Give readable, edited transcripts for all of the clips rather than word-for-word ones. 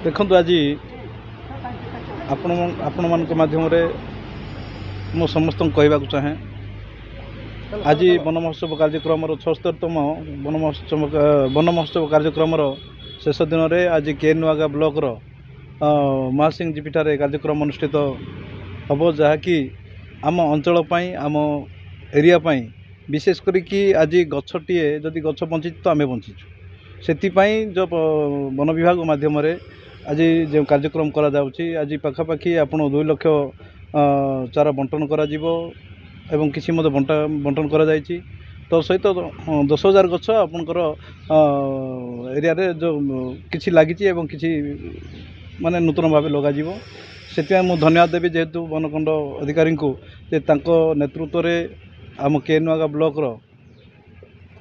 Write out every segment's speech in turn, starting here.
देखु आज आपण मान माध्यम मु समस्त कहवाक चाहे आज वन महोत्सव कार्यक्रम 76तम वन महोत्सव कार्यक्रम शेष दिन में आज केनुआगा ब्लॉक महासिंह जीपीठार कार्यक्रम अनुष्ठित हम जहाँकि आम अंचल आम एरिया विशेष करी आज गछटीए जदि गछ बंची तो आम बंचीचु से जो वन विभाग माध्यम आज जो कार्यक्रम करा आज पाखापाखि आप 2 लाख चारा बंटन करा एवं किसी बंटन करा तो सहित 10,000 गछ आपणकर एरिया रे जो किसी लगी किसी माने नूतन भाव लग से मु धन्यवाद देवी जेहेतु वनखंड अधिकारी को नेतृत्व में आम केनुआगा ब्लॉक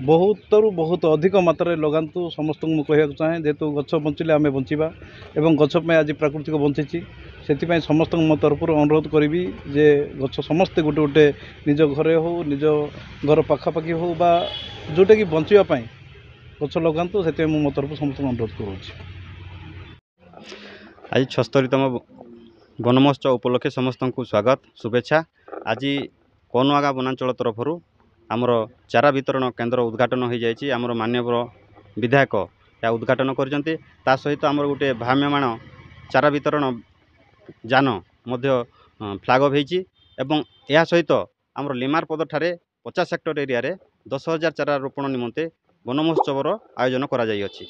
बहुत अधिक मात्रा लगातु समस्त को कहना चाहे जेहेतु गछ बंचिले आम बंचा एवं गछ आज प्राकृतिक बंची से समस्त मो तरफ अनुरोध करी जे गछ समस्ते गोटे गोटे निज घरे हो निज घर पाखापाखि हो बा जोटा कि बचापी गछ लगातु से मो तरफ समस्त अनुरोध करुँ। आज 76तम वन महोत्सव उपलक्षे समस्त को स्वागत शुभेच्छा। आज केनुआगा वनांचल तरफ आमर चारा वितरण केन्द्र उद्घाटन हो जाए आमर माननीय विधायक या उद्घाटन कर सहित आमर गोटे भ्राम्यमाण चारा वितरण जान मध्य फ्लाग ऑफ होती एवं यह सहित आमर लिमारपद ठारे 50 हेक्टर एरिया रे 10,000 चारा रोपण निमंते वन महोत्सव आयोजन करा जाई अछि।